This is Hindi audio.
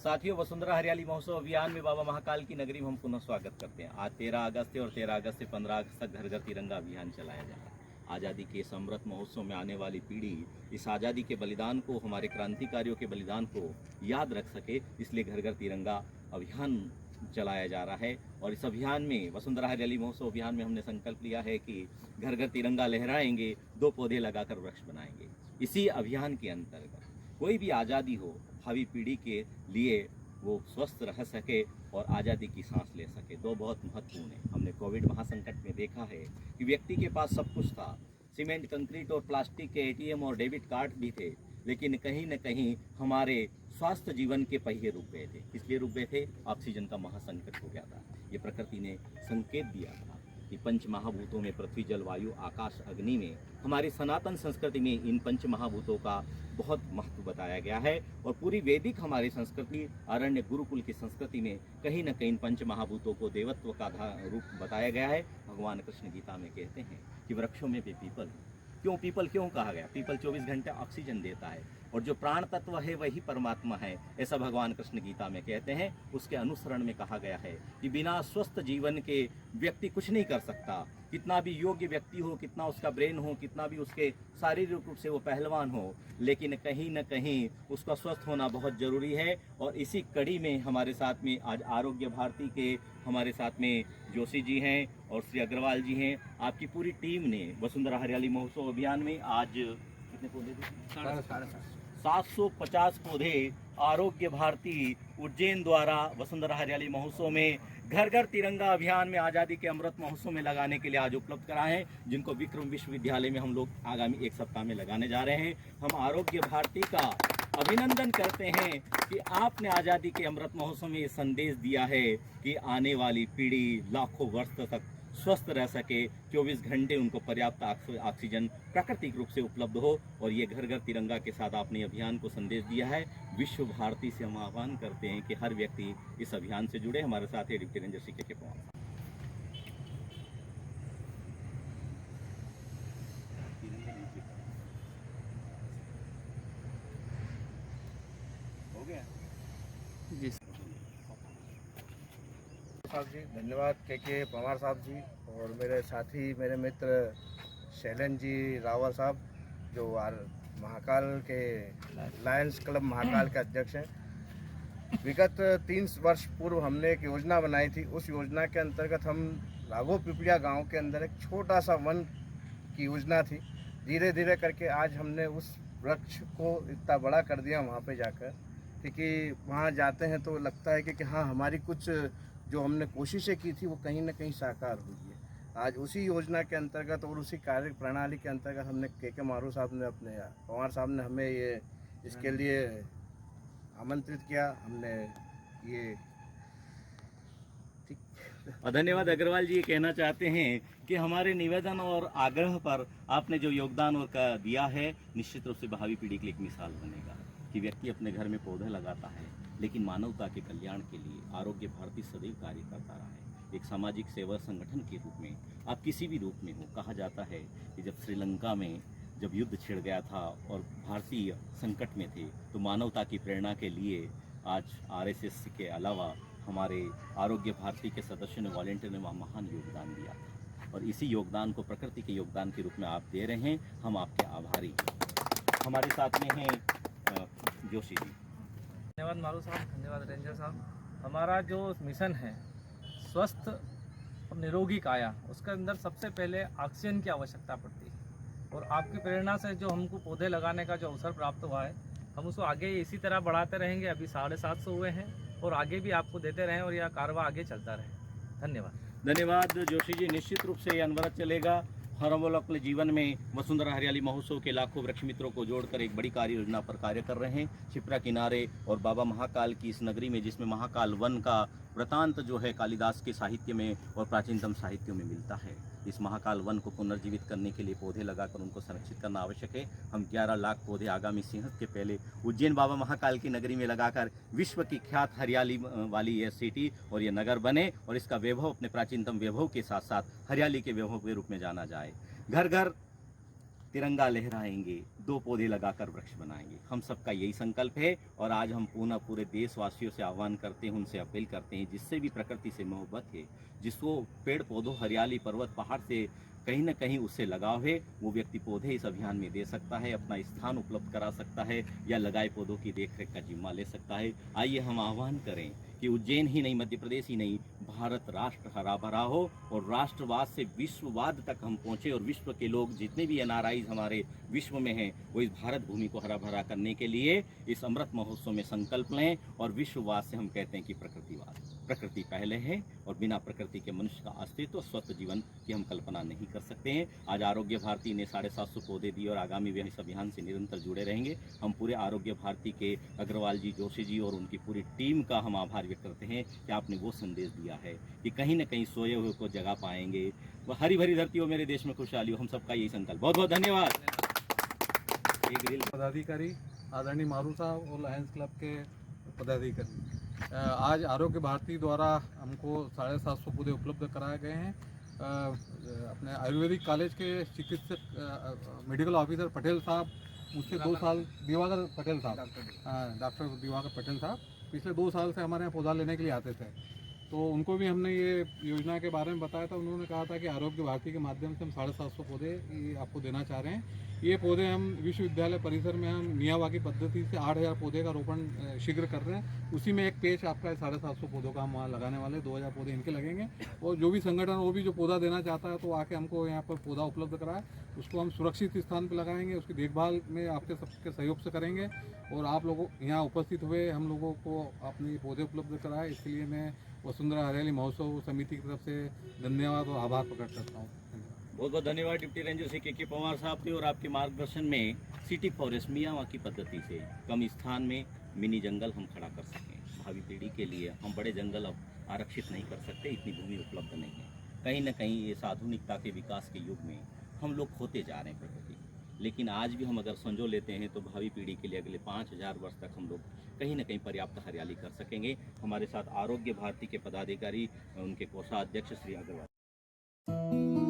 साथियों, वसुंधरा हरियाली महोत्सव अभियान में बाबा महाकाल की नगरी में हम पुनः स्वागत करते हैं। आज 13 अगस्त है और 13 अगस्त से 15 अगस्त तक घर घर तिरंगा अभियान चलाया जा रहा है। आज़ादी के इस अमृत महोत्सव में आने वाली पीढ़ी इस आज़ादी के बलिदान को, हमारे क्रांतिकारियों के बलिदान को याद रख सके, इसलिए घर घर तिरंगा अभियान चलाया जा रहा है। और इस अभियान में, वसुंधरा हरियाली महोत्सव अभियान में हमने संकल्प लिया है कि घर घर तिरंगा लहराएंगे, 2 पौधे लगाकर वृक्ष बनाएंगे। इसी अभियान के अंतर्गत कोई भी आज़ादी हो, भावी पीढ़ी के लिए वो स्वस्थ रह सके और आज़ादी की सांस ले सके, 2 बहुत महत्वपूर्ण है। हमने कोविड महासंकट में देखा है कि व्यक्ति के पास सब कुछ था, सीमेंट, कंक्रीट और प्लास्टिक के एटीएम और डेबिट कार्ड भी थे, लेकिन कहीं न कहीं हमारे स्वास्थ्य जीवन के पहिए रुक गए थे। इसलिए रुक गए थे, ऑक्सीजन का महासंकट हो गया था। ये प्रकृति ने संकेत दिया था कि पंच महाभूतों में, पृथ्वी, जल, वायु, आकाश, अग्नि में, हमारी सनातन संस्कृति में इन पंच महाभूतों का बहुत महत्व बताया गया है। और पूरी वैदिक हमारी संस्कृति, आरण्य गुरुकुल की संस्कृति में कहीं न कहीं इन पंच महाभूतों को देवत्व का रूप बताया गया है। भगवान कृष्ण गीता में कहते हैं कि वृक्षों में भी पीपल। क्यों पीपल क्यों कहा गया? पीपल 24 घंटे ऑक्सीजन देता है और जो प्राण तत्व है वही परमात्मा है, ऐसा भगवान कृष्ण गीता में कहते हैं। उसके अनुसरण में कहा गया है कि बिना स्वस्थ जीवन के व्यक्ति कुछ नहीं कर सकता। कितना भी योग्य व्यक्ति हो, कितना उसका ब्रेन हो, कितना भी उसके शारीरिक रूप से वो पहलवान हो, लेकिन कहीं न कहीं उसका स्वस्थ होना बहुत जरूरी है। और इसी कड़ी में हमारे साथ में आज आरोग्य भारती के हमारे साथ में जोशी जी हैं और श्री अग्रवाल जी हैं। आपकी पूरी टीम ने वसुंधरा हरियाली महोत्सव अभियान में आज कितने पौधे थे? 750 पौधे आरोग्य भारती उज्जैन द्वारा वसुंधरा हरियाली महोत्सव में घर घर तिरंगा अभियान में, आज़ादी के अमृत महोत्सव में लगाने के लिए आज उपलब्ध कराए हैं, जिनको विक्रम विश्वविद्यालय में हम लोग आगामी 1 सप्ताह में लगाने जा रहे हैं। हम आरोग्य भारती का अभिनंदन करते हैं कि आपने आज़ादी के अमृत महोत्सव में ये संदेश दिया है कि आने वाली पीढ़ी लाखों वर्ष तक स्वस्थ रह सके, 24 घंटे उनको पर्याप्त ऑक्सीजन प्राकृतिक रूप से उपलब्ध हो। और ये घर घर तिरंगा के साथ आपने अभियान को संदेश दिया है। विश्व भारती से हम आह्वान करते हैं कि हर व्यक्ति इस अभियान से जुड़े। हमारे साथ है डिप्टी रेंजर श्री के पवार। हो गया जी साहब जी, धन्यवाद के पवार साहब जी और मेरे साथी, मेरे मित्र शैलन जी रावल साहब, जो महाकाल के लायंस क्लब महाकाल के अध्यक्ष हैं। विगत 3 वर्ष पूर्व हमने एक योजना बनाई थी। उस योजना के अंतर्गत हम राघो पिपलिया गांव के अंदर एक छोटा सा वन की योजना थी। धीरे धीरे करके आज हमने उस वृक्ष को इतना बड़ा कर दिया वहाँ पे जाकर, क्योंकि वहाँ जाते हैं तो लगता है कि हाँ, हमारी कुछ जो हमने कोशिशें की थी वो कहीं ना कहीं साकार हुई है। आज उसी योजना के अंतर्गत और उसी कार्य प्रणाली के अंतर्गत हमने के मारू साहब ने, अपने पवार साहब ने हमें ये इसके लिए आमंत्रित किया। हमने ये और धन्यवाद अग्रवाल जी। ये कहना चाहते हैं कि हमारे निवेदन और आग्रह पर आपने जो योगदान और दिया है, निश्चित रूप से भावी पीढ़ी के लिए एक मिसाल बनेगा कि व्यक्ति अपने घर में पौधे लगाता है, लेकिन मानवता के कल्याण के लिए आरोग्य भारती सदैव कार्य करता रहा है। एक सामाजिक सेवा संगठन के रूप में, आप किसी भी रूप में हो। कहा जाता है कि जब श्रीलंका में जब युद्ध छिड़ गया था और भारतीय संकट में थे, तो मानवता की प्रेरणा के लिए आज आरएसएस के अलावा हमारे आरोग्य भारती के सदस्यों ने, वॉलेंटियर ने वहाँ महान योगदान दिया था। और इसी योगदान को प्रकृति के योगदान के रूप में आप दे रहे हैं, हम आपके आभारी हैं। हमारे साथ में हैं जोशी जी। धन्यवाद मारू साहब, धन्यवाद रेंजर साहब। हमारा जो मिशन है स्वस्थ और निरोगी काया, उसके अंदर सबसे पहले ऑक्सीजन की आवश्यकता पड़ती है। और आपकी प्रेरणा से जो हमको पौधे लगाने का जो अवसर प्राप्त हुआ है, हम उसको आगे इसी तरह बढ़ाते रहेंगे। अभी 750 हुए हैं और आगे भी आपको देते रहें और यह कारवा आगे चलता रहे। धन्यवाद। धन्यवाद जोशी जी। निश्चित रूप से ये अनवरत चलेगा। हम लोग अपने जीवन में वसुंधरा हरियाली महोत्सव के लाखों वृक्ष मित्रों को जोड़कर एक बड़ी कार्य योजना पर कार्य कर रहे हैं। शिप्रा किनारे और बाबा महाकाल की इस नगरी में, जिसमें महाकाल वन का वृतांत जो है कालिदास के साहित्य में और प्राचीनतम साहित्यों में मिलता है। इस महाकाल वन को पुनर्जीवित करने के लिए पौधे लगाकर उनको संरक्षित करना आवश्यक है। हम 11 लाख पौधे आगामी सिंहस्थ के पहले उज्जैन बाबा महाकाल की नगरी में लगाकर विश्व की ख्यात हरियाली वाली यह सिटी और ये नगर बने और इसका वैभव अपने प्राचीनतम वैभव के साथ साथ हरियाली के वैभव के रूप में जाना जाए। घर घर तिरंगा लहराएंगे, 2 पौधे लगाकर वृक्ष बनाएंगे। हम सबका यही संकल्प है और आज हम पुनः पूरे देशवासियों से आह्वान करते हैं, उनसे अपील करते हैं, जिससे भी प्रकृति से मोहब्बत है, जिसको पेड़ पौधों, हरियाली, पर्वत, पहाड़ से कहीं न कहीं उससे लगाव है, वो व्यक्ति पौधे इस अभियान में दे सकता है, अपना स्थान उपलब्ध करा सकता है या लगाए पौधों की देखरेख का जिम्मा ले सकता है। आइए हम आह्वान करें कि उज्जैन ही नहीं, मध्य प्रदेश ही नहीं, भारत राष्ट्र हरा भरा हो और राष्ट्रवाद से विश्ववाद तक हम पहुँचे और विश्व के लोग जितने भी एनआरआईज हमारे विश्व में हैं वो इस भारत भूमि को हरा भरा करने के लिए इस अमृत महोत्सव में संकल्प लें। और विश्ववाद से हम कहते हैं कि प्रकृतिवाद, प्रकृति पहले है और बिना प्रकृति के मनुष्य का अस्तित्व, स्वस्थ जीवन की हम कल्पना नहीं कर सकते हैं। आज आरोग्य भारती ने 750 पौधे दिए और आगामी भी इस अभियान से निरंतर जुड़े रहेंगे। हम पूरे आरोग्य भारती के अग्रवाल जी, जोशी जी और उनकी पूरी टीम का हम आभार व्यक्त करते हैं कि आपने वो संदेश दिया है कि कहीं न कहीं सोए हुए को जगा पाएंगे। वह हरी भरी धरती हो, मेरे देश में खुशहाली हो, हम सबका यही संकल्प। बहुत बहुत धन्यवाद। पदाधिकारी आदरणीय मारू साहब और लायंस क्लब के पदाधिकारी, आज आरोग्य भारती द्वारा हमको 750 पौधे उपलब्ध कराए गए हैं। अपने आयुर्वेदिक कॉलेज के चिकित्सक मेडिकल ऑफिसर पटेल साहब मुझसे 2 साल, दिवाकर पटेल साहब, डॉक्टर दिवाकर पटेल साहब पिछले 2 साल से हमारे यहाँ पौधा लेने के लिए आते थे, तो उनको भी हमने ये योजना के बारे में बताया था। उन्होंने कहा था कि आरोग्य भारती के माध्यम से हम 750 पौधे ये आपको देना चाह रहे हैं। ये पौधे हम विश्वविद्यालय परिसर में हम मियावाकी पद्धति से 8000 पौधे का रोपण शीघ्र कर रहे हैं। उसी में एक पेज आपका 750 पौधों का हम वहाँ लगाने वाले, 2000 पौधे इनके लगेंगे। और जो भी संगठन वो भी जो पौधा देना चाहता है तो आके हमको यहाँ पर पौधा उपलब्ध कराए, उसको हम सुरक्षित स्थान पर लगाएंगे, उसकी देखभाल में आपके सबके सहयोग से करेंगे। और आप लोगों यहाँ उपस्थित हुए हम लोगों को अपने पौधे उपलब्ध कराए, इसलिए मैं वसुंधरा हरियाली महोत्सव समिति की तरफ से धन्यवाद और आभार प्रकट करता हूँ। बहुत बहुत धन्यवाद डिप्टी रेंजर श्री के पवार साहब ने। और आपके मार्गदर्शन में सिटी फॉरेस्ट मियावाकी पद्धति से कम स्थान में मिनी जंगल हम खड़ा कर सकें। भावी पीढ़ी के लिए हम बड़े जंगल अब आरक्षित नहीं कर सकते, इतनी भूमि उपलब्ध नहीं है। कहीं न कहीं इस आधुनिकता के विकास के युग में हम लोग खोते जा रहे हैं प्रकृति, लेकिन आज भी हम अगर संजो लेते हैं तो भावी पीढ़ी के लिए अगले 5000 वर्ष तक हम लोग कहीं न कहीं पर्याप्त हरियाली कर सकेंगे। हमारे साथ आरोग्य भारती के पदाधिकारी, उनके कोषाध्यक्ष श्री अग्रवाल।